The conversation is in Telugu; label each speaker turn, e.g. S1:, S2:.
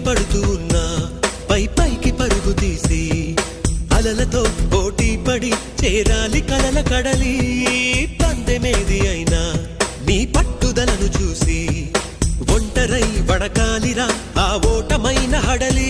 S1: పడుతూ ఉన్నా పైకి పరుగు తీసి అలలతో పోటీ పడి చేరాలి కలల కడలి. పందెమేది అయినా నీ పట్టుదలను చూసి ఒంటరై వడకాలిరా ఆ ఓటమైన హడలి.